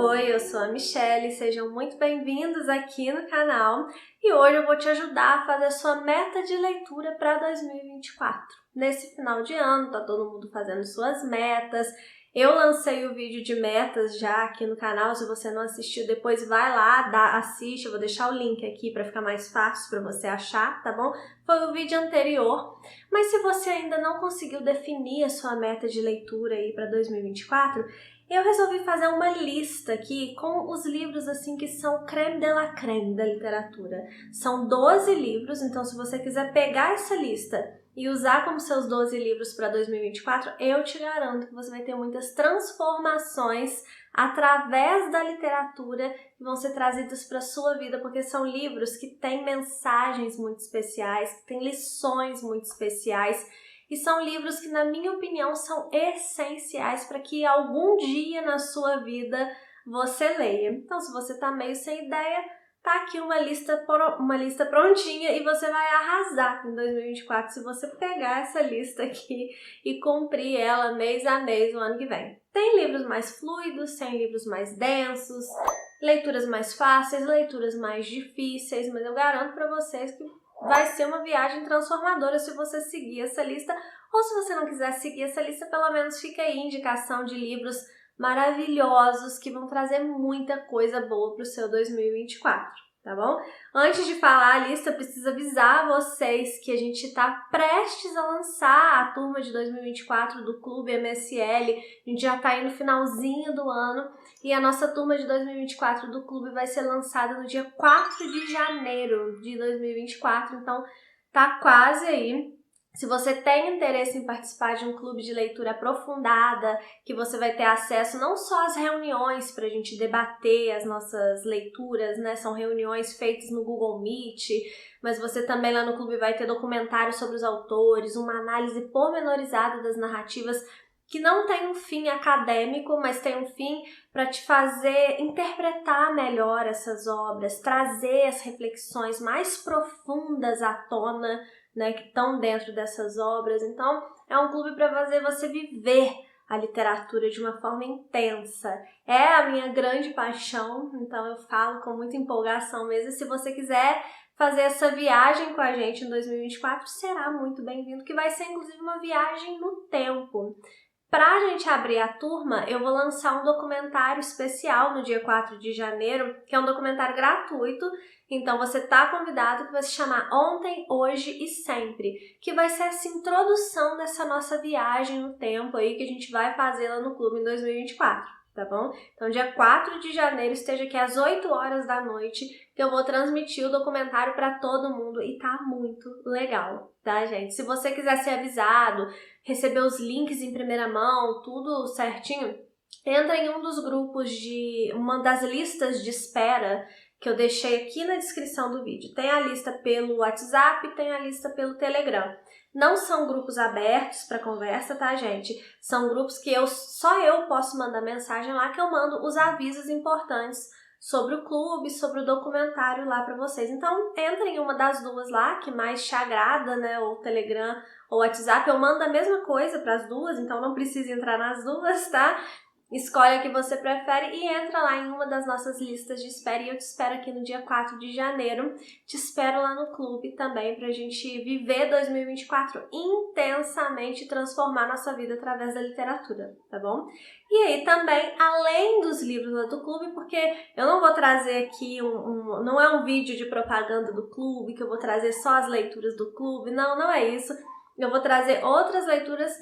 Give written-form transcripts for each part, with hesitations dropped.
Oi, eu sou a Michelle, sejam muito bem-vindos aqui no canal e hoje eu vou te ajudar a fazer a sua meta de leitura para 2024. Nesse final de ano, tá todo mundo fazendo suas metas. Eu lancei o vídeo de metas já aqui no canal, se você não assistiu, depois vai lá, assiste, eu vou deixar o link aqui para ficar mais fácil para você achar, tá bom? Foi o vídeo anterior, mas se você ainda não conseguiu definir a sua meta de leitura aí para 2024, eu resolvi fazer uma lista aqui com os livros assim que são creme de la creme da literatura. São 12 livros, então se você quiser pegar essa lista e usar como seus 12 livros para 2024, eu te garanto que você vai ter muitas transformações através da literatura que vão ser trazidas para a sua vida, porque são livros que têm mensagens muito especiais, que têm lições muito especiais, e são livros que, na minha opinião, são essenciais para que algum dia na sua vida você leia. Então, se você está meio sem ideia, tá aqui uma lista prontinha e você vai arrasar em 2024 se você pegar essa lista aqui e cumprir ela mês a mês no ano que vem. Tem livros mais fluidos, tem livros mais densos, leituras mais fáceis, leituras mais difíceis, mas eu garanto para vocês que vai ser uma viagem transformadora se você seguir essa lista, ou se você não quiser seguir essa lista, pelo menos fica aí indicação de livros maravilhosos que vão trazer muita coisa boa para o seu 2024, tá bom? Antes de falar a lista, eu preciso avisar vocês que a gente está prestes a lançar a turma de 2024 do Clube MSL, a gente já está aí no finalzinho do ano, e a nossa turma de 2024 do Clube vai ser lançada no dia 4 de janeiro de 2024, então tá quase aí. Se você tem interesse em participar de um clube de leitura aprofundada, que você vai ter acesso não só às reuniões para a gente debater as nossas leituras, né? São reuniões feitas no Google Meet, mas você também lá no clube vai ter documentários sobre os autores, uma análise pormenorizada das narrativas que não tem um fim acadêmico, mas tem um fim para te fazer interpretar melhor essas obras, trazer as reflexões mais profundas à tona, né, que estão dentro dessas obras. Então, é um clube para fazer você viver a literatura de uma forma intensa. É a minha grande paixão, então eu falo com muita empolgação mesmo. Se você quiser fazer essa viagem com a gente em 2024, será muito bem-vindo, que vai ser inclusive uma viagem no tempo. Para a gente abrir a turma, eu vou lançar um documentário especial no dia 4 de janeiro, que é um documentário gratuito, então você está convidado, que vai se chamar Ontem, Hoje e Sempre, que vai ser essa introdução dessa nossa viagem no tempo aí que a gente vai fazer lá no clube em 2024, tá bom? Então dia 4 de janeiro, esteja aqui às 8 horas da noite, que eu vou transmitir o documentário para todo mundo e tá muito legal, tá, gente? Se você quiser ser avisado, receber os links em primeira mão, tudo certinho, entra em um dos grupos de uma das listas de espera que eu deixei aqui na descrição do vídeo. Tem a lista pelo WhatsApp, tem a lista pelo Telegram. Não são grupos abertos para conversa, tá, gente? São grupos que só eu posso mandar mensagem lá, que eu mando os avisos importantes sobre o clube, sobre o documentário lá para vocês. Então, entra em uma das duas lá, que mais te agrada, né? Ou Telegram ou WhatsApp. Eu mando a mesma coisa para as duas, então não precisa entrar nas duas, tá? Escolhe a que você prefere e entra lá em uma das nossas listas de espera, e eu te espero aqui no dia 4 de janeiro. Te espero lá no clube também pra gente viver 2024 intensamente e transformar nossa vida através da literatura, tá bom? E aí também, além dos livros lá do clube, porque eu não vou trazer aqui não é um vídeo de propaganda do clube, que eu vou trazer só as leituras do clube, não é isso. Eu vou trazer outras leituras.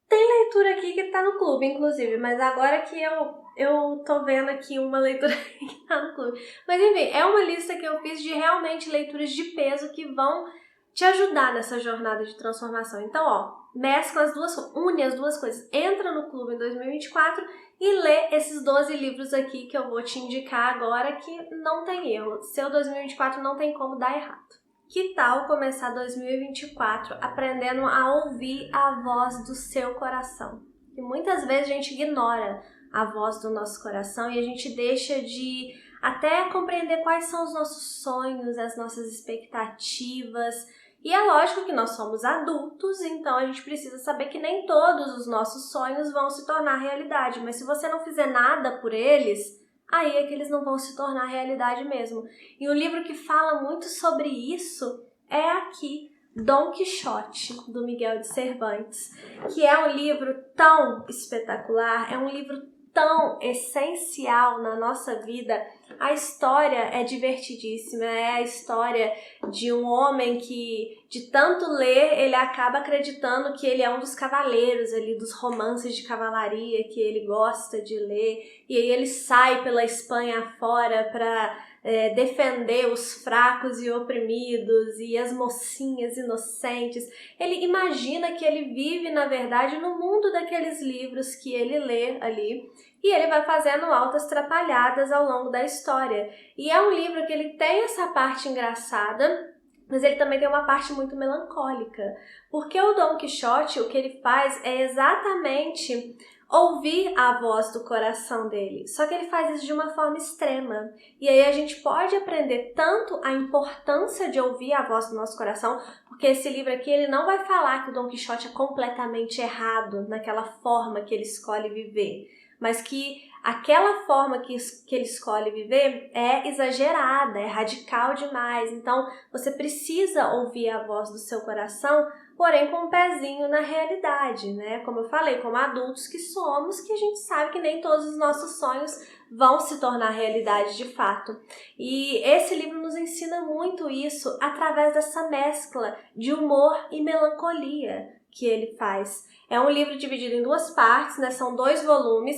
Tem leitura aqui que tá no clube, inclusive, mas agora que eu tô vendo aqui uma leitura que tá no clube. Mas enfim, é uma lista que eu fiz de realmente leituras de peso que vão te ajudar nessa jornada de transformação. Então, ó, mescla une as duas coisas. Entra no clube em 2024 e lê esses 12 livros aqui que eu vou te indicar agora, que não tem erro. Seu 2024 não tem como dar errado. Que tal começar 2024 aprendendo a ouvir a voz do seu coração? E muitas vezes a gente ignora a voz do nosso coração e a gente deixa de até compreender quais são os nossos sonhos, as nossas expectativas. E é lógico que nós somos adultos, então a gente precisa saber que nem todos os nossos sonhos vão se tornar realidade. Mas se você não fizer nada por eles, aí é que eles não vão se tornar realidade mesmo. E um livro que fala muito sobre isso é aqui, Dom Quixote, do Miguel de Cervantes, que é um livro tão espetacular, é um livro tão essencial na nossa vida. A história é divertidíssima, é a história de um homem que, de tanto ler, ele acaba acreditando que ele é um dos cavaleiros ali, dos romances de cavalaria que ele gosta de ler, e aí ele sai pela Espanha afora para defender os fracos e oprimidos e as mocinhas inocentes. Ele imagina que ele vive, na verdade, no mundo daqueles livros que ele lê ali, e ele vai fazendo altas trapalhadas ao longo da história. E é um livro que ele tem essa parte engraçada, mas ele também tem uma parte muito melancólica, porque o Dom Quixote, o que ele faz é exatamente ouvir a voz do coração dele, só que ele faz isso de uma forma extrema. E aí a gente pode aprender tanto a importância de ouvir a voz do nosso coração, porque esse livro aqui ele não vai falar que o Dom Quixote é completamente errado naquela forma que ele escolhe viver, mas que aquela forma que ele escolhe viver é exagerada, é radical demais. Então, você precisa ouvir a voz do seu coração, porém com um pezinho na realidade, né? Como eu falei, como adultos que somos, que a gente sabe que nem todos os nossos sonhos vão se tornar realidade de fato. E esse livro nos ensina muito isso através dessa mescla de humor e melancolia que ele faz. É um livro dividido em duas partes, né? São 2 volumes.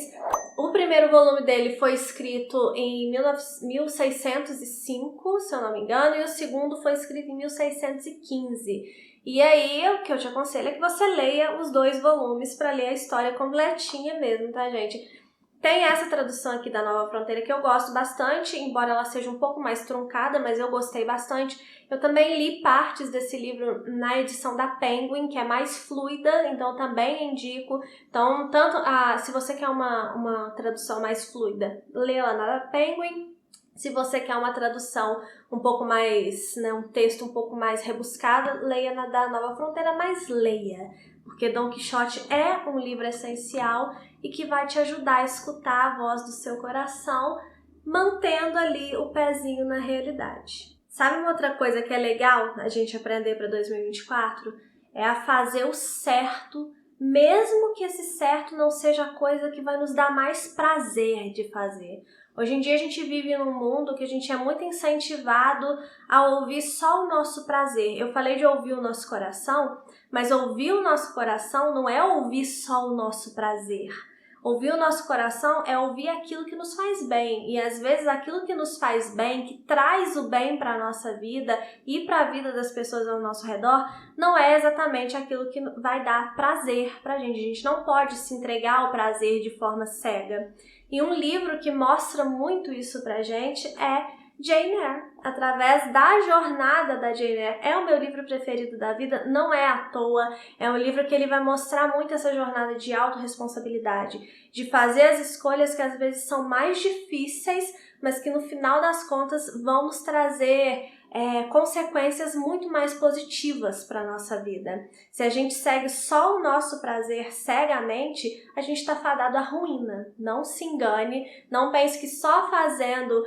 O primeiro volume dele foi escrito em 1605, se eu não me engano, e o segundo foi escrito em 1615. E aí, o que eu te aconselho é que você leia os 2 volumes para ler a história completinha mesmo, tá, gente? Tem essa tradução aqui da Nova Fronteira que eu gosto bastante, embora ela seja um pouco mais truncada, mas eu gostei bastante. Eu também li partes desse livro na edição da Penguin, que é mais fluida, então também indico. Então, se você quer uma tradução mais fluida, lê lá na Penguin. Se você quer uma tradução um pouco mais, né, um texto um pouco mais rebuscado, leia na da Nova Fronteira, mas leia, porque Dom Quixote é um livro essencial e que vai te ajudar a escutar a voz do seu coração, mantendo ali o pezinho na realidade. Sabe uma outra coisa que é legal a gente aprender para 2024? É a fazer o certo, mesmo que esse certo não seja a coisa que vai nos dar mais prazer de fazer. Hoje em dia a gente vive num mundo que a gente é muito incentivado a ouvir só o nosso prazer. Eu falei de ouvir o nosso coração, mas ouvir o nosso coração não é ouvir só o nosso prazer. Ouvir o nosso coração é ouvir aquilo que nos faz bem. E às vezes aquilo que nos faz bem, que traz o bem para a nossa vida e para a vida das pessoas ao nosso redor, não é exatamente aquilo que vai dar prazer para a gente. A gente não pode se entregar ao prazer de forma cega. E um livro que mostra muito isso pra gente é Jane Eyre, através da jornada da Jane Eyre. É o meu livro preferido da vida, não é à toa. É um livro que ele vai mostrar muito essa jornada de autorresponsabilidade, de fazer as escolhas que às vezes são mais difíceis, mas que no final das contas vão nos trazer consequências muito mais positivas para a nossa vida. Se a gente segue só o nosso prazer cegamente, a gente está fadado à ruína. Não se engane, não pense que só fazendo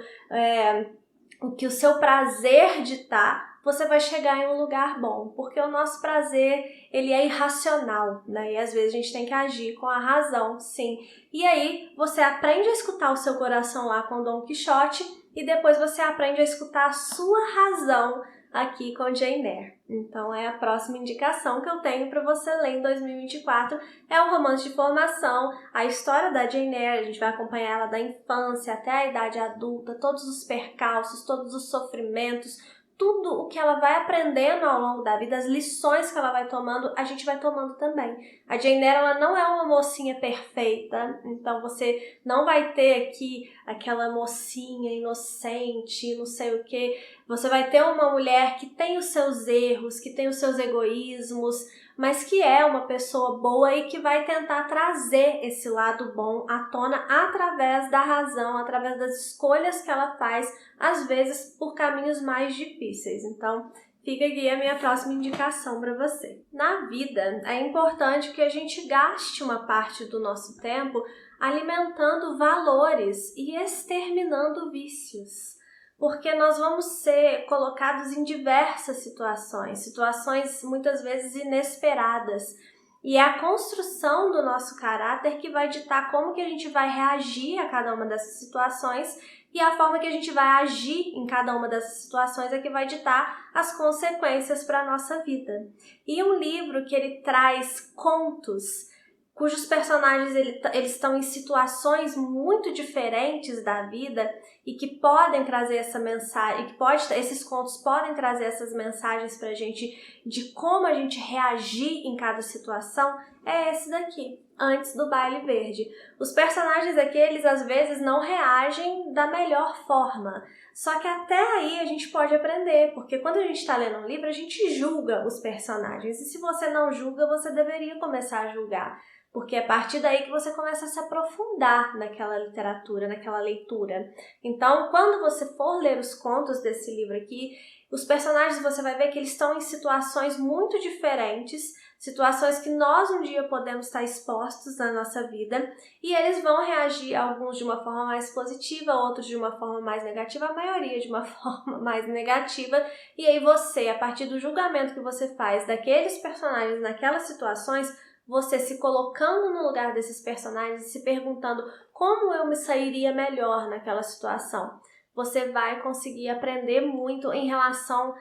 o que o seu prazer ditar, você vai chegar em um lugar bom, porque o nosso prazer, ele é irracional, né? E às vezes a gente tem que agir com a razão, sim. E aí, você aprende a escutar o seu coração lá com Dom Quixote, e depois você aprende a escutar a sua razão aqui com Jane Eyre. Então é a próxima indicação que eu tenho para você ler em 2024. É um romance de formação, a história da Jane Eyre, a gente vai acompanhar ela da infância até a idade adulta, todos os percalços, todos os sofrimentos, tudo o que ela vai aprendendo ao longo da vida, as lições que ela vai tomando, a gente vai tomando também. A Jane Eyre, ela não é uma mocinha perfeita, então você não vai ter aqui aquela mocinha inocente, não sei o quê. Você vai ter uma mulher que tem os seus erros, que tem os seus egoísmos, mas que é uma pessoa boa e que vai tentar trazer esse lado bom à tona através da razão, através das escolhas que ela faz, às vezes por caminhos mais difíceis. Então, Fica aqui a minha próxima indicação para você. Na vida, é importante que a gente gaste uma parte do nosso tempo alimentando valores e exterminando vícios. Porque nós vamos ser colocados em diversas situações muitas vezes inesperadas. E é a construção do nosso caráter que vai ditar como que a gente vai reagir a cada uma dessas situações, e a forma que a gente vai agir em cada uma dessas situações é que vai ditar as consequências para a nossa vida. E um livro que ele traz contos cujos personagens eles estão em situações muito diferentes da vida e que podem trazer essa mensagem, esses contos podem trazer essas mensagens pra gente de como a gente reagir em cada situação, é esse daqui, Antes do Baile Verde. Os personagens aqui, eles às vezes não reagem da melhor forma, só que até aí a gente pode aprender, porque quando a gente está lendo um livro, a gente julga os personagens, e se você não julga, você deveria começar a julgar. Porque é a partir daí que você começa a se aprofundar naquela literatura, naquela leitura. Então, quando você for ler os contos desse livro aqui, os personagens você vai ver que eles estão em situações muito diferentes, situações que nós um dia podemos estar expostos na nossa vida, e eles vão reagir, alguns de uma forma mais positiva, outros de uma forma mais negativa, a maioria de uma forma mais negativa, e aí você, a partir do julgamento que você faz daqueles personagens naquelas situações, você se colocando no lugar desses personagens e se perguntando como eu me sairia melhor naquela situação. Você vai conseguir aprender muito em relação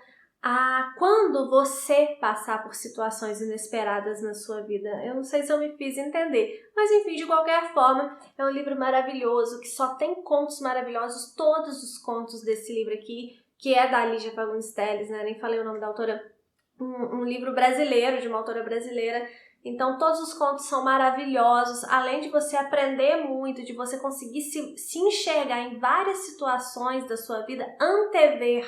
a quando você passar por situações inesperadas na sua vida. Eu não sei se eu me fiz entender, mas enfim, de qualquer forma, é um livro maravilhoso, que só tem contos maravilhosos, todos os contos desse livro aqui, que é da Lígia Fagundes Telles, né? Nem falei o nome da autora, um livro brasileiro, de uma autora brasileira. Então, todos os contos são maravilhosos, além de você aprender muito, de você conseguir se enxergar em várias situações da sua vida, antever,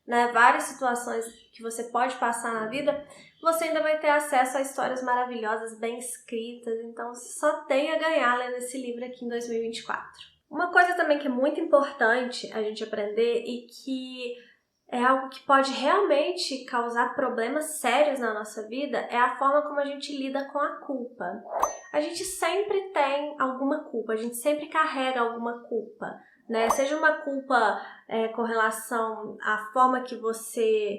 né, várias situações que você pode passar na vida, você ainda vai ter acesso a histórias maravilhosas, bem escritas, então só tem a ganhar lendo esse livro aqui em 2024. Uma coisa também que é muito importante a gente aprender e que é algo que pode realmente causar problemas sérios na nossa vida, é a forma como a gente lida com a culpa. A gente sempre tem alguma culpa, a gente sempre carrega alguma culpa, né? Seja uma culpa com relação à forma que você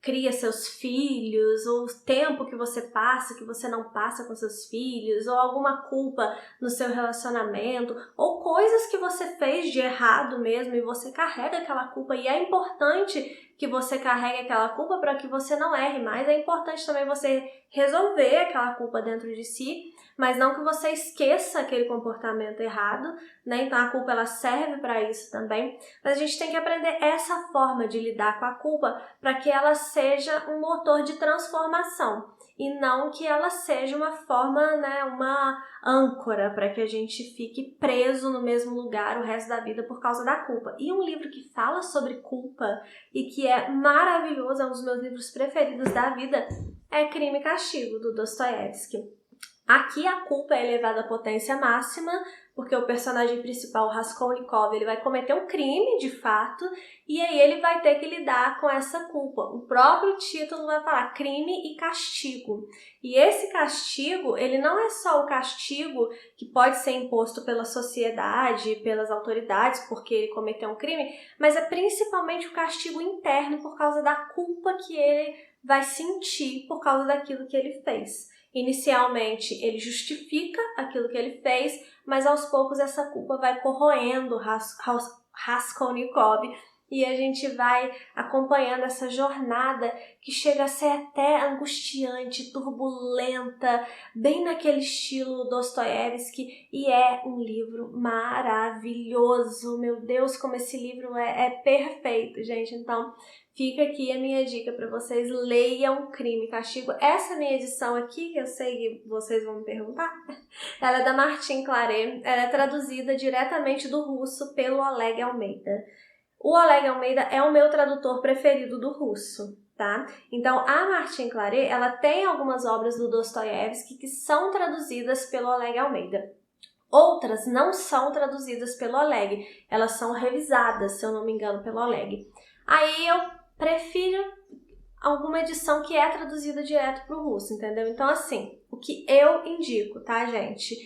cria seus filhos, ou o tempo que você passa, que você não passa com seus filhos, ou alguma culpa no seu relacionamento, ou coisas que você fez de errado mesmo e você carrega aquela culpa, e é importante que você carregue aquela culpa para que você não erre mais. É importante também você resolver aquela culpa dentro de si, mas não que você esqueça aquele comportamento errado, né? Então a culpa ela serve para isso também, mas a gente tem que aprender essa forma de lidar com a culpa para que ela seja um motor de transformação e não que ela seja uma forma, né, uma âncora para que a gente fique preso no mesmo lugar o resto da vida por causa da culpa. E um livro que fala sobre culpa e que é maravilhoso, é um dos meus livros preferidos da vida, é Crime e Castigo, do Dostoiévski. Aqui a culpa é elevada à potência máxima, porque o personagem principal, Raskolnikov, ele vai cometer um crime, de fato, e aí ele vai ter que lidar com essa culpa. O próprio título vai falar crime e castigo. E esse castigo, ele não é só o castigo que pode ser imposto pela sociedade, pelas autoridades, porque ele cometeu um crime, mas é principalmente o castigo interno por causa da culpa que ele vai sentir por causa daquilo que ele fez. Inicialmente, ele justifica aquilo que ele fez, mas aos poucos essa culpa vai corroendo Raskolnikov e a gente vai acompanhando essa jornada que chega a ser até angustiante, turbulenta, bem naquele estilo Dostoiévski, e é um livro maravilhoso. Meu Deus, como esse livro é perfeito, gente. Então, fica aqui a minha dica para vocês, leiam Crime e Castigo. Essa minha edição aqui, que eu sei que vocês vão me perguntar, ela é da Martin Claret, ela é traduzida diretamente do russo pelo Oleg Almeida. O Oleg Almeida é o meu tradutor preferido do russo, tá? Então, a Martin Claret, ela tem algumas obras do Dostoiévski que são traduzidas pelo Oleg Almeida. Outras não são traduzidas pelo Oleg, elas são revisadas, se eu não me engano, pelo Oleg. Aí eu prefiro alguma edição que é traduzida direto para o russo, entendeu? Então, assim, o que eu indico, tá, gente?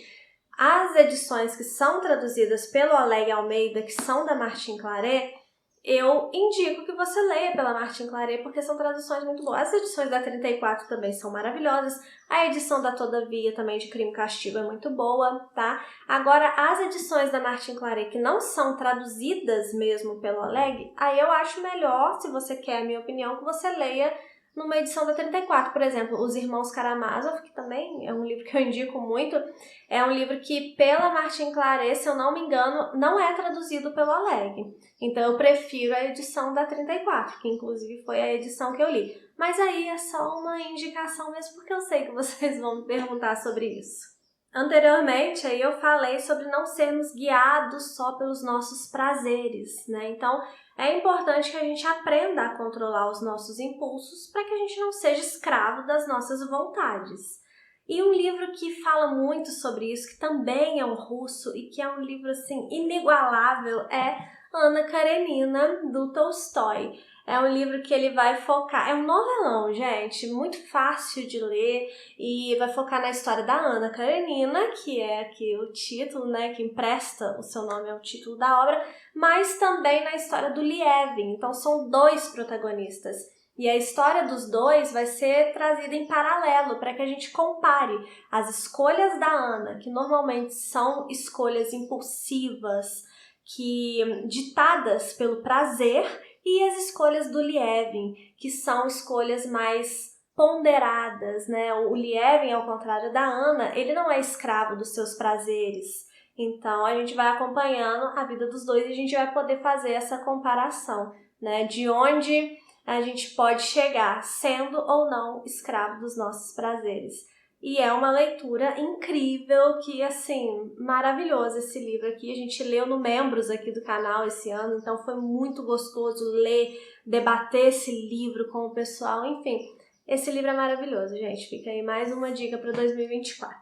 As edições que são traduzidas pelo Oleg Almeida, que são da Martin Claret, eu indico que você leia pela Martin Claret, porque são traduções muito boas. As edições da 34 também são maravilhosas. A edição da Todavia também de Crime e Castigo é muito boa, tá? Agora, as edições da Martin Claret que não são traduzidas mesmo pelo Oleg, aí eu acho melhor, se você quer a minha opinião, que você leia numa edição da 34, por exemplo, Os Irmãos Karamazov, que também é um livro que eu indico muito, é um livro que, pela Martin Claret, se eu não me engano, não é traduzido pelo Oleg. Então eu prefiro a edição da 34, que inclusive foi a edição que eu li. Mas aí é só uma indicação mesmo, porque eu sei que vocês vão me perguntar sobre isso. Anteriormente, aí eu falei sobre não sermos guiados só pelos nossos prazeres, né? Então, é importante que a gente aprenda a controlar os nossos impulsos para que a gente não seja escravo das nossas vontades. E um livro que fala muito sobre isso, que também é um russo e que é um livro, assim, inigualável, é Anna Karenina, do Tolstói. É um livro que ele vai focar, é um novelão, gente, muito fácil de ler e vai focar na história da Anna Karenina, que é aqui o título, né, que empresta o seu nome ao título da obra, mas também na história do Lievin. Então são dois protagonistas. E a história dos dois vai ser trazida em paralelo para que a gente compare as escolhas da Anna, que normalmente são escolhas impulsivas, que ditadas pelo prazer, e as escolhas do Lievin, que são escolhas mais ponderadas, né? O Lievin, ao contrário da Anna, ele não é escravo dos seus prazeres. Então, a gente vai acompanhando a vida dos dois e a gente vai poder fazer essa comparação, né? De onde a gente pode chegar, sendo ou não escravo dos nossos prazeres. E é uma leitura incrível, que, assim, maravilhoso esse livro aqui. A gente leu no Membros aqui do canal esse ano, então foi muito gostoso ler, debater esse livro com o pessoal, enfim. Esse livro é maravilhoso, gente. Fica aí mais uma dica para 2024.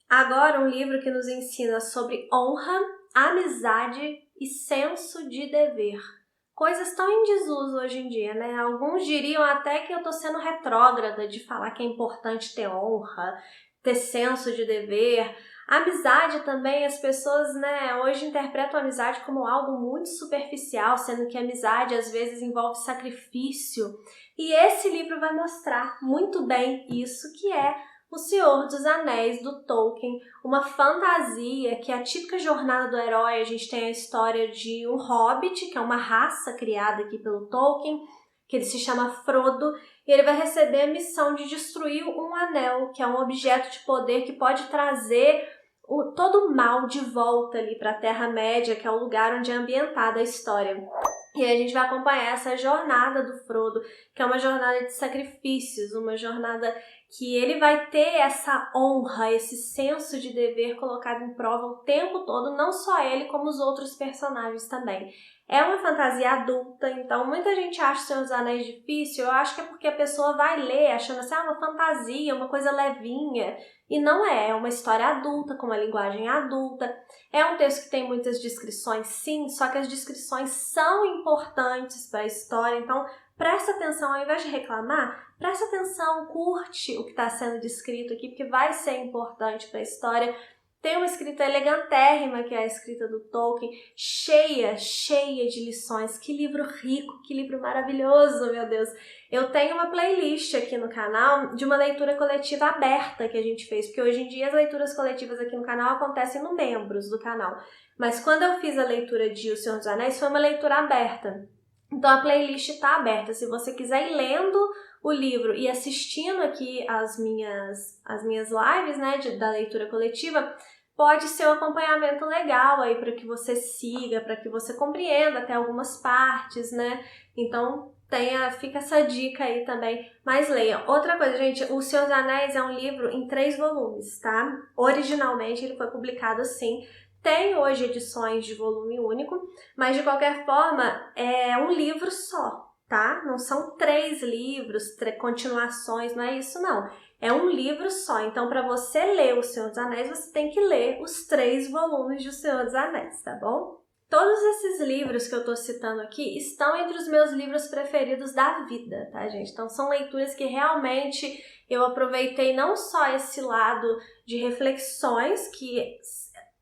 Agora, um livro que nos ensina sobre honra, amizade e senso de dever. Coisas tão em desuso hoje em dia, né? Alguns diriam até que eu tô sendo retrógrada de falar que é importante ter honra, ter senso de dever. Amizade também, as pessoas, né, hoje interpretam a amizade como algo muito superficial, sendo que a amizade às vezes envolve sacrifício. E esse livro vai mostrar muito bem isso, que é O Senhor dos Anéis, do Tolkien, uma fantasia que é a típica jornada do herói. A gente tem a história de um hobbit, que é uma raça criada aqui pelo Tolkien, que ele se chama Frodo, e ele vai receber a missão de destruir um anel, que é um objeto de poder que pode trazer todo o mal de volta ali para a Terra-média, que é o lugar onde é ambientada a história. E aí a gente vai acompanhar essa jornada do Frodo, que é uma jornada de sacrifícios, uma jornada que ele vai ter essa honra, esse senso de dever colocado em prova o tempo todo, não só ele, como os outros personagens também. É uma fantasia adulta, então muita gente acha o Senhor dos Anéis difícil. Eu acho que é porque a pessoa vai ler achando assim, uma fantasia, uma coisa levinha. E não é, é uma história adulta, com uma linguagem adulta. É um texto que tem muitas descrições, sim, só que as descrições são importantes para a história, então presta atenção, ao invés de reclamar, presta atenção, curte o que está sendo descrito aqui, porque vai ser importante para a história. Tem uma escrita elegantérrima, que é a escrita do Tolkien, cheia de lições. Que livro rico, que livro maravilhoso, meu Deus! Eu tenho uma playlist aqui no canal de uma leitura coletiva aberta que a gente fez, porque hoje em dia as leituras coletivas aqui no canal acontecem no Membros do canal. Mas quando eu fiz a leitura de O Senhor dos Anéis, foi uma leitura aberta. Então a playlist está aberta. Se você quiser ir lendo o livro e assistindo aqui as minhas lives, né, da leitura coletiva, pode ser um acompanhamento legal aí para que você siga, para que você compreenda até algumas partes, né? Então fica essa dica aí também, mas leia. Outra coisa, gente, O Senhor dos Anéis é um livro em 3 volumes, tá? Originalmente ele foi publicado assim. Tem hoje edições de volume único, mas de qualquer forma é um livro só, tá? Não são 3 livros, continuações, não é isso não. É um livro só, então para você ler O Senhor dos Anéis, você tem que ler os 3 volumes de O Senhor dos Anéis, tá bom? Todos esses livros que eu tô citando aqui estão entre os meus livros preferidos da vida, tá, gente? Então são leituras que realmente eu aproveitei não só esse lado de reflexões, que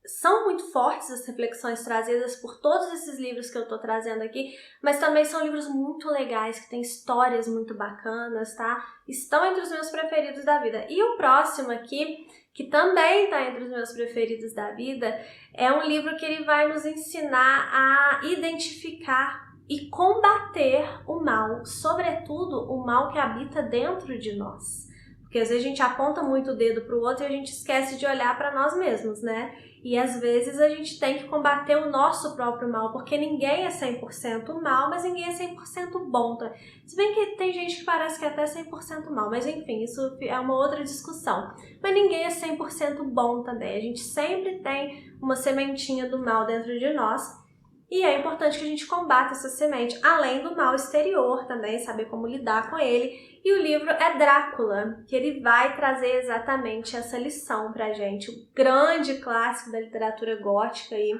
são muito fortes as reflexões trazidas por todos esses livros que eu tô trazendo aqui, mas também são livros muito legais, que têm histórias muito bacanas, tá? Estão entre os meus preferidos da vida. E o próximo aqui, que também está entre os meus preferidos da vida, é um livro que ele vai nos ensinar a identificar e combater o mal, sobretudo o mal que habita dentro de nós. Porque às vezes a gente aponta muito o dedo para o outro e a gente esquece de olhar para nós mesmos, né? E às vezes a gente tem que combater o nosso próprio mal, porque ninguém é 100% mal, mas ninguém é 100% bom. Tá? Se bem que tem gente que parece que é até 100% mal, mas enfim, isso é uma outra discussão. Mas ninguém é 100% bom também. A gente sempre tem uma sementinha do mal dentro de nós. E é importante que a gente combata essa semente, além do mal exterior também, saber como lidar com ele. E o livro é Drácula, que ele vai trazer exatamente essa lição pra gente. O grande clássico da literatura gótica aí.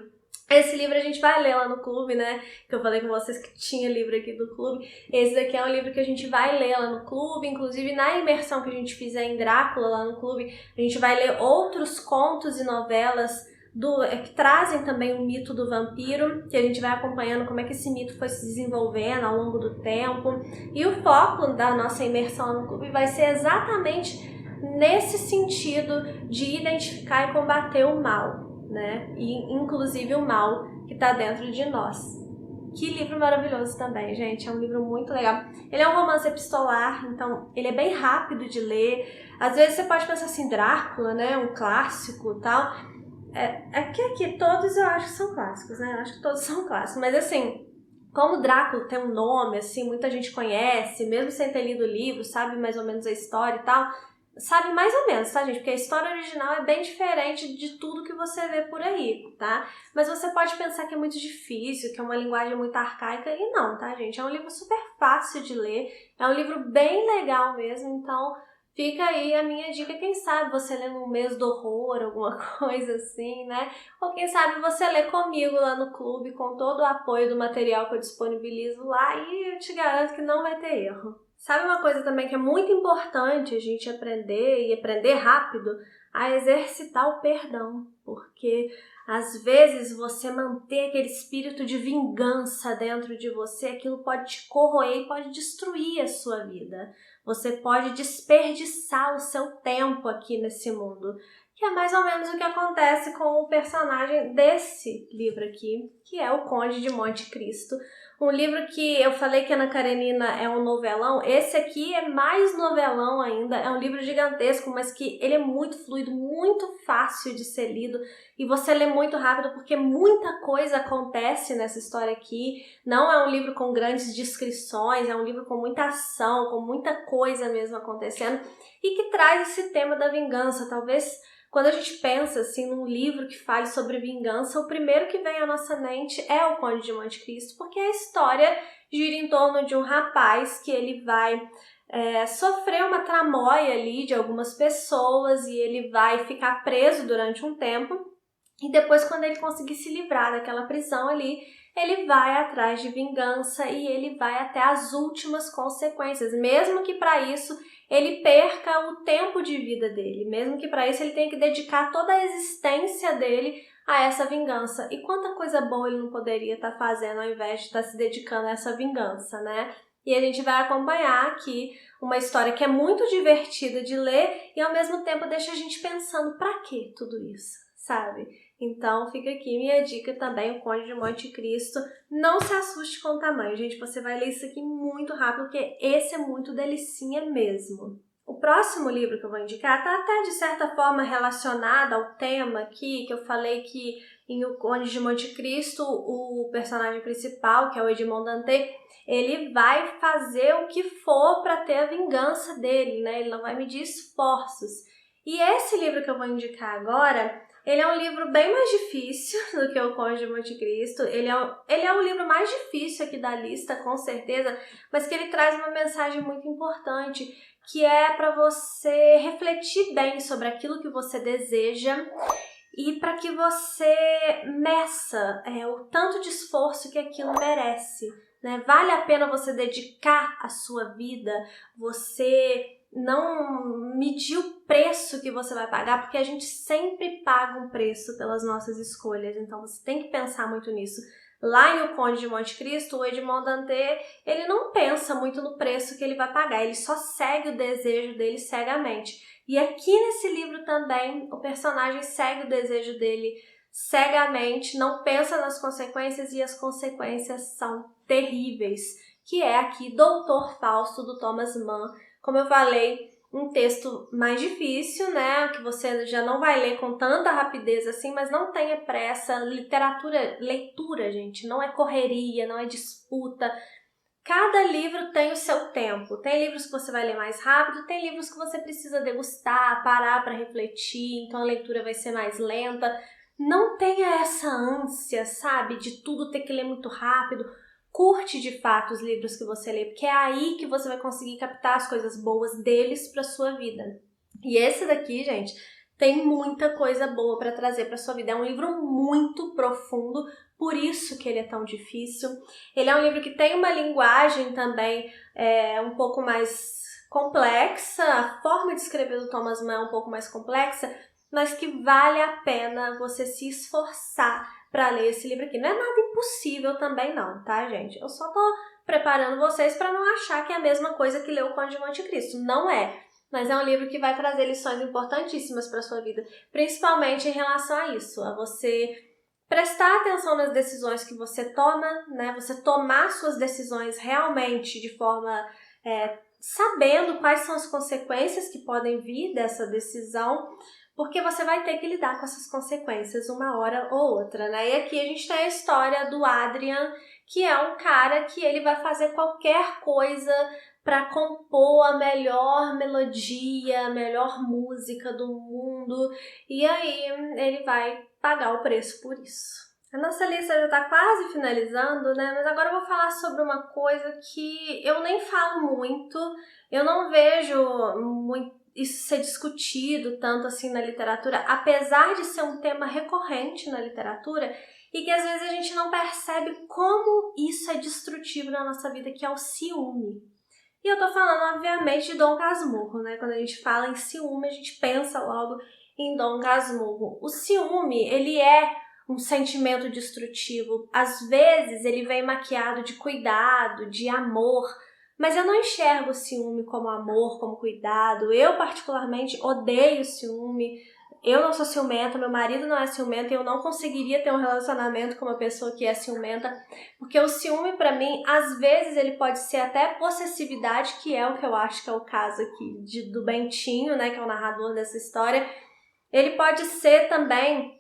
Esse livro a gente vai ler lá no clube, né? Que eu falei com vocês que tinha livro aqui do clube. Esse daqui é um livro que a gente vai ler lá no clube. Inclusive, na imersão que a gente fizer em Drácula lá no clube, a gente vai ler outros contos e novelas que trazem também o mito do vampiro, que a gente vai acompanhando como é que esse mito foi se desenvolvendo ao longo do tempo. E o foco da nossa imersão no clube vai ser exatamente nesse sentido de identificar e combater o mal, né? E inclusive o mal que está dentro de nós. Que livro maravilhoso também, gente. É um livro muito legal. Ele é um romance epistolar, então ele é bem rápido de ler. Às vezes você pode pensar assim, Drácula, né? Um clássico e tal. É que aqui todos eu acho que são clássicos, né? Eu acho que todos são clássicos. Mas assim, como Drácula tem um nome, assim, muita gente conhece, mesmo sem ter lido o livro, sabe mais ou menos a história e tal. Sabe mais ou menos, tá, gente? Porque a história original é bem diferente de tudo que você vê por aí, tá? Mas você pode pensar que é muito difícil, que é uma linguagem muito arcaica, e não, tá, gente? É um livro super fácil de ler, é um livro bem legal mesmo, então fica aí a minha dica, quem sabe você lê no mês do horror, alguma coisa assim, né? Ou quem sabe você lê comigo lá no clube, com todo o apoio do material que eu disponibilizo lá, e eu te garanto que não vai ter erro. Sabe uma coisa também que é muito importante a gente aprender, e aprender rápido? A exercitar o perdão, porque às vezes você manter aquele espírito de vingança dentro de você, aquilo pode te corroer e pode destruir a sua vida. Você pode desperdiçar o seu tempo aqui nesse mundo, que é mais ou menos o que acontece com o personagem desse livro aqui, que é O Conde de Monte Cristo. Um livro que eu falei que Ana Karenina é um novelão, esse aqui é mais novelão ainda, é um livro gigantesco, mas que ele é muito fluido, muito fácil de ser lido, e você lê muito rápido porque muita coisa acontece nessa história aqui. Não é um livro com grandes descrições, é um livro com muita ação, com muita coisa mesmo acontecendo, e que traz esse tema da vingança. Talvez quando a gente pensa assim num livro que fale sobre vingança, o primeiro que vem à nossa mente é O Conde de Monte Cristo, porque a história gira em torno de um rapaz que ele vai sofrer uma tramóia ali de algumas pessoas e ele vai ficar preso durante um tempo, e depois, quando ele conseguir se livrar daquela prisão ali, ele vai atrás de vingança e ele vai até as últimas consequências, mesmo que para isso ele perca o tempo de vida dele, mesmo que para isso ele tenha que dedicar toda a existência dele a essa vingança. E quanta coisa boa ele não poderia estar fazendo ao invés de estar se dedicando a essa vingança, né? E a gente vai acompanhar aqui uma história que é muito divertida de ler e ao mesmo tempo deixa a gente pensando, pra que tudo isso, sabe? Então fica aqui minha dica também, O Conde de Monte Cristo. Não se assuste com o tamanho, gente, você vai ler isso aqui muito rápido, porque esse é muito delicinha mesmo. O próximo livro que eu vou indicar está até de certa forma relacionado ao tema aqui, que eu falei que em O Conde de Monte Cristo, o personagem principal, que é o Edmond Dantès, ele vai fazer o que for para ter a vingança dele, né? Ele não vai medir esforços. E esse livro que eu vou indicar agora, ele é um livro bem mais difícil do que O Conde de Monte Cristo. Ele é um livro mais difícil aqui da lista, com certeza, mas que ele traz uma mensagem muito importante, que é para você refletir bem sobre aquilo que você deseja e para que você meça o tanto de esforço que aquilo merece, né? Vale a pena você dedicar a sua vida, você não medir o preço que você vai pagar, porque a gente sempre paga um preço pelas nossas escolhas, então você tem que pensar muito nisso. Lá em O Conde de Monte Cristo, o Edmond Dantès, ele não pensa muito no preço que ele vai pagar, ele só segue o desejo dele cegamente. E aqui nesse livro também, o personagem segue o desejo dele cegamente, não pensa nas consequências e as consequências são terríveis, que é aqui Doutor Fausto, do Thomas Mann. Como eu falei, um texto mais difícil, né, que você já não vai ler com tanta rapidez assim, mas não tenha pressa. Leitura, gente, não é correria, não é disputa. Cada livro tem o seu tempo. Tem livros que você vai ler mais rápido, tem livros que você precisa degustar, parar para refletir, então a leitura vai ser mais lenta. Não tenha essa ânsia, sabe, de tudo ter que ler muito rápido. Curte de fato os livros que você lê, porque é aí que você vai conseguir captar as coisas boas deles para sua vida. E esse daqui, gente, tem muita coisa boa para trazer para sua vida. É um livro muito profundo, por isso que ele é tão difícil. Ele é um livro que tem uma linguagem também um pouco mais complexa, a forma de escrever do Thomas Mann é um pouco mais complexa, mas que vale a pena você se esforçar para ler esse livro aqui. Não é nada impossível também não, tá, gente? Eu só tô preparando vocês para não achar que é a mesma coisa que ler O Conde de Monte Cristo. Não é. Mas é um livro que vai trazer lições importantíssimas para sua vida, principalmente em relação a isso, a você prestar atenção nas decisões que você toma, né? Você tomar suas decisões realmente de forma sabendo quais são as consequências que podem vir dessa decisão, porque você vai ter que lidar com essas consequências uma hora ou outra, né? E aqui a gente tem a história do Adrian, que é um cara que ele vai fazer qualquer coisa para compor a melhor melodia, a melhor música do mundo, e aí ele vai pagar o preço por isso. A nossa lista já está quase finalizando, né? Mas agora eu vou falar sobre uma coisa que eu nem falo muito, eu não vejo isso ser discutido tanto assim na literatura, apesar de ser um tema recorrente na literatura e que às vezes a gente não percebe como isso é destrutivo na nossa vida, que é o ciúme. E eu tô falando, obviamente, de Dom Casmurro, né? Quando a gente fala em ciúme, a gente pensa logo em Dom Casmurro. O ciúme, ele é um sentimento destrutivo. Às vezes, ele vem maquiado de cuidado, de amor, mas eu não enxergo o ciúme como amor, como cuidado. Eu, particularmente, odeio o ciúme. Eu não sou ciumenta, meu marido não é ciumento e eu não conseguiria ter um relacionamento com uma pessoa que é ciumenta, porque o ciúme, pra mim, às vezes ele pode ser até possessividade, que é o que eu acho que é o caso aqui do Bentinho, né, que é o narrador dessa história. Ele pode ser também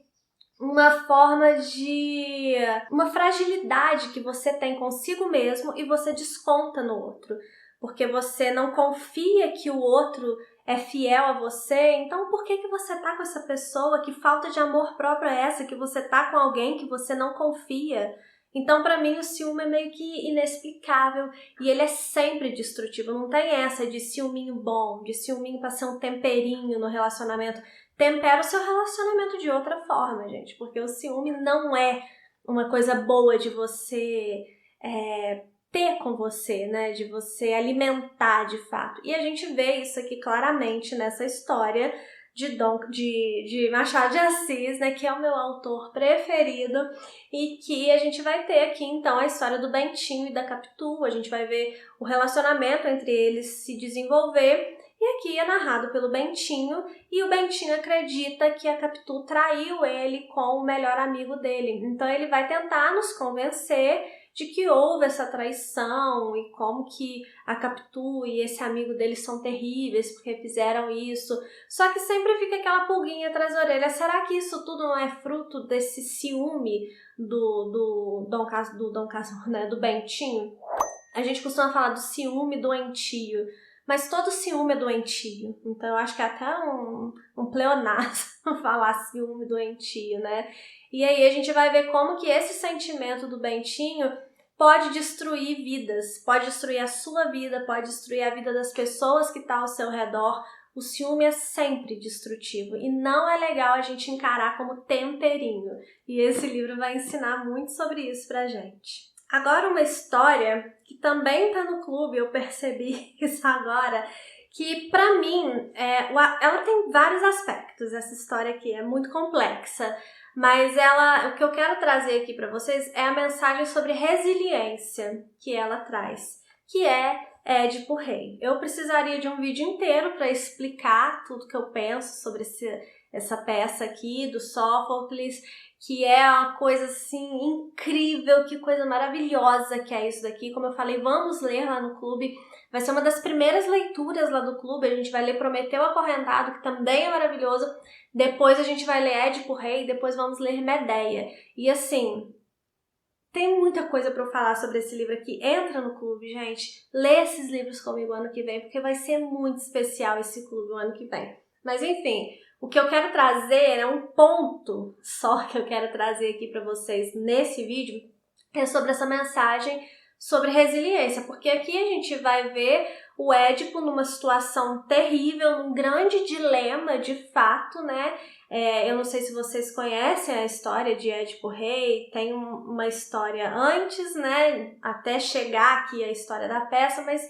uma forma de uma fragilidade que você tem consigo mesmo e você desconta no outro, porque você não confia que o outro é fiel a você. Então por que você tá com essa pessoa? Que falta de amor próprio é essa? Que você tá com alguém que você não confia? Então, pra mim, o ciúme é meio que inexplicável e ele é sempre destrutivo. Não tem essa de ciúminho bom, de ciúminho pra ser um temperinho no relacionamento. Tempera o seu relacionamento de outra forma, gente, porque o ciúme não é uma coisa boa de você ter com você, né? De você alimentar de fato. E a gente vê isso aqui claramente nessa história de Machado de Assis, né, que é o meu autor preferido, e que a gente vai ter aqui então a história do Bentinho e da Capitu. A gente vai ver o relacionamento entre eles se desenvolver, e aqui é narrado pelo Bentinho, e o Bentinho acredita que a Capitu traiu ele com o melhor amigo dele. Então ele vai tentar nos convencer de que houve essa traição e como que a Capitu e esse amigo dele são terríveis porque fizeram isso. Só que sempre fica aquela pulguinha atrás da orelha. Será que isso tudo não é fruto desse ciúme do Dom Casmurro, né, do Bentinho? A gente costuma falar do ciúme doentio, mas todo ciúme é doentio. Então eu acho que é até um pleonasmo falar ciúme doentio, né? E aí a gente vai ver como que esse sentimento do Bentinho pode destruir vidas, pode destruir a sua vida, pode destruir a vida das pessoas que estão ao seu redor, O ciúme é sempre destrutivo e não é legal a gente encarar como temperinho. E esse livro vai ensinar muito sobre isso pra gente. Agora uma história que também tá no clube, eu percebi isso agora, que pra mim, ela tem vários aspectos, essa história aqui é muito complexa, mas o que eu quero trazer aqui pra vocês é a mensagem sobre resiliência que ela traz, que é Édipo Rei. Eu precisaria de um vídeo inteiro para explicar tudo que eu penso sobre essa peça aqui do Sófocles, que é uma coisa assim incrível, que coisa maravilhosa que é isso daqui. Como eu falei, vamos ler lá no clube. Vai ser uma das primeiras leituras lá do clube. A gente vai ler Prometeu Acorrentado, que também é maravilhoso. Depois a gente vai ler Édipo Rei, depois vamos ler Medeia. E assim, tem muita coisa para eu falar sobre esse livro aqui. Entra no clube, gente. Lê esses livros comigo ano que vem, porque vai ser muito especial esse clube o ano que vem. Mas enfim, o que eu quero trazer é um ponto só que eu quero trazer aqui para vocês nesse vídeo, é sobre essa mensagem sobre resiliência, porque aqui a gente vai ver o Édipo numa situação terrível, num grande dilema de fato, né? Eu não sei se vocês conhecem a história de Édipo Rei, tem uma história antes, né? Até chegar aqui a história da peça, mas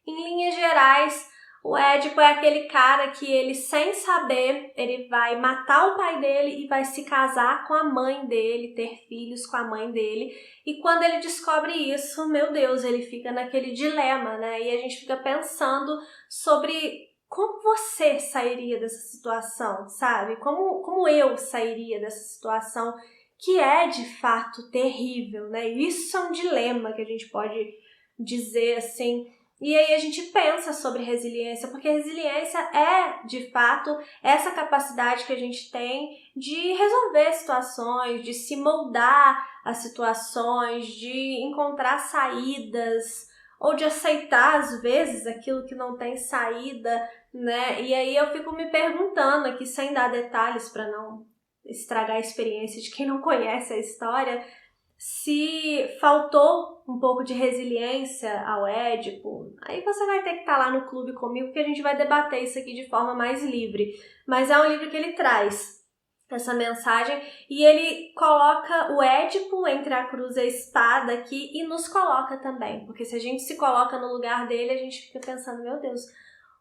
em linhas gerais, o Édipo é aquele cara que ele, sem saber, ele vai matar o pai dele e vai se casar com a mãe dele, ter filhos com a mãe dele. E quando ele descobre isso, meu Deus, ele fica naquele dilema, né? E a gente fica pensando sobre como você sairia dessa situação, sabe? Como eu sairia dessa situação que é, de fato, terrível, né? Isso é um dilema que a gente pode dizer, assim. E aí a gente pensa sobre resiliência, porque resiliência é, de fato, essa capacidade que a gente tem de resolver situações, de se moldar às situações, de encontrar saídas, ou de aceitar, às vezes, aquilo que não tem saída, né? E aí eu fico me perguntando aqui, sem dar detalhes para não estragar a experiência de quem não conhece a história, se faltou um pouco de resiliência ao Édipo. Aí você vai ter que estar lá no clube comigo, porque a gente vai debater isso aqui de forma mais livre. Mas é um livro que ele traz essa mensagem e ele coloca o Édipo entre a cruz e a espada aqui e nos coloca também, porque se a gente se coloca no lugar dele, a gente fica pensando, meu Deus,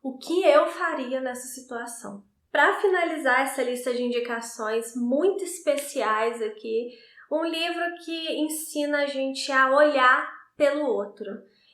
o que eu faria nessa situação? Para finalizar essa lista de indicações muito especiais aqui, um livro que ensina a gente a olhar pelo outro.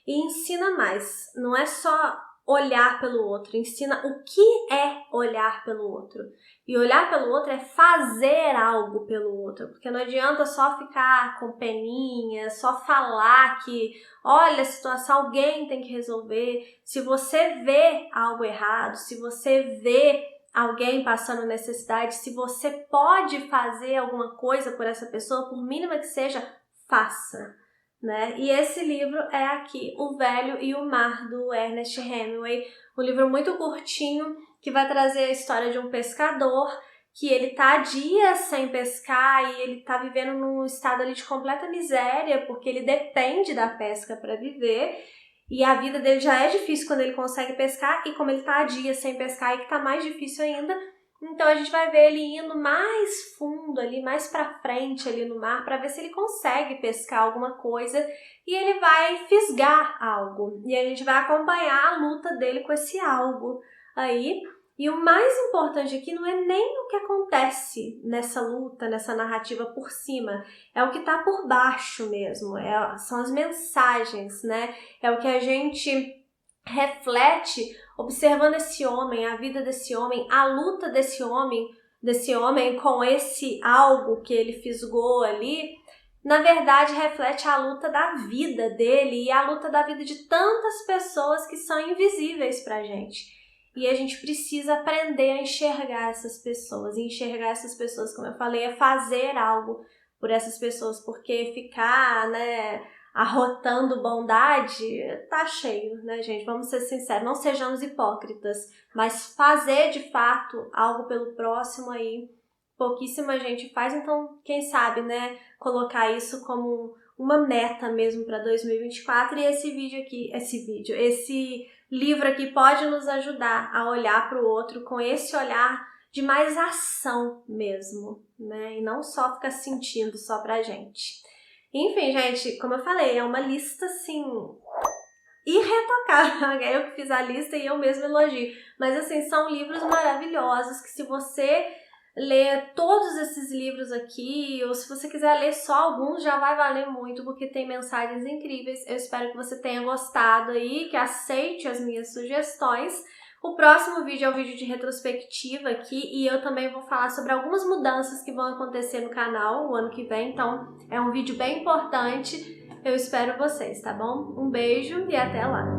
E ensina mais, não é só olhar pelo outro, ensina o que é olhar pelo outro. E olhar pelo outro é fazer algo pelo outro, porque não adianta só ficar com peninha, só falar que, olha, a situação alguém tem que resolver. Se você vê algo errado, se você vê alguém passando necessidade, se você pode fazer alguma coisa por essa pessoa, por mínima que seja, faça, né? E esse livro é aqui, O Velho e o Mar, do Ernest Hemingway, um livro muito curtinho que vai trazer a história de um pescador que ele tá há dias sem pescar e ele tá vivendo num estado ali de completa miséria porque ele depende da pesca para viver. E a vida dele já é difícil quando ele consegue pescar, e como ele tá há dias sem pescar, e que tá mais difícil ainda, então a gente vai ver ele indo mais fundo ali, mais pra frente ali no mar, pra ver se ele consegue pescar alguma coisa, e ele vai fisgar algo, e a gente vai acompanhar a luta dele com esse algo aí. E o mais importante aqui não é nem o que acontece nessa luta, nessa narrativa por cima, é o que está por baixo mesmo, são as mensagens, né? É o que a gente reflete observando esse homem, a vida desse homem, a luta desse homem com esse algo que ele fisgou ali. Na verdade, reflete a luta da vida dele e a luta da vida de tantas pessoas que são invisíveis pra gente. E a gente precisa aprender a enxergar essas pessoas. E enxergar essas pessoas, como eu falei, é fazer algo por essas pessoas. Porque ficar, né, arrotando bondade, tá cheio, né, gente? Vamos ser sinceros, não sejamos hipócritas. Mas fazer, de fato, algo pelo próximo aí, pouquíssima gente faz. Então, quem sabe, né, colocar isso como uma meta mesmo para 2024. E esse livro aqui pode nos ajudar a olhar para o outro com esse olhar de mais ação mesmo, né? E não só ficar sentindo só pra gente. Enfim, gente, como eu falei, é uma lista, assim, irretocável. Eu que fiz a lista e eu mesma elogio. Mas, assim, são livros maravilhosos que se você ler todos esses livros aqui, ou se você quiser ler só alguns, já vai valer muito, porque tem mensagens incríveis. Eu espero que você tenha gostado aí, que aceite as minhas sugestões. O próximo vídeo é um vídeo de retrospectiva aqui e eu também vou falar sobre algumas mudanças que vão acontecer no canal o ano que vem, então é um vídeo bem importante. Eu espero vocês, tá bom? Um beijo e até lá!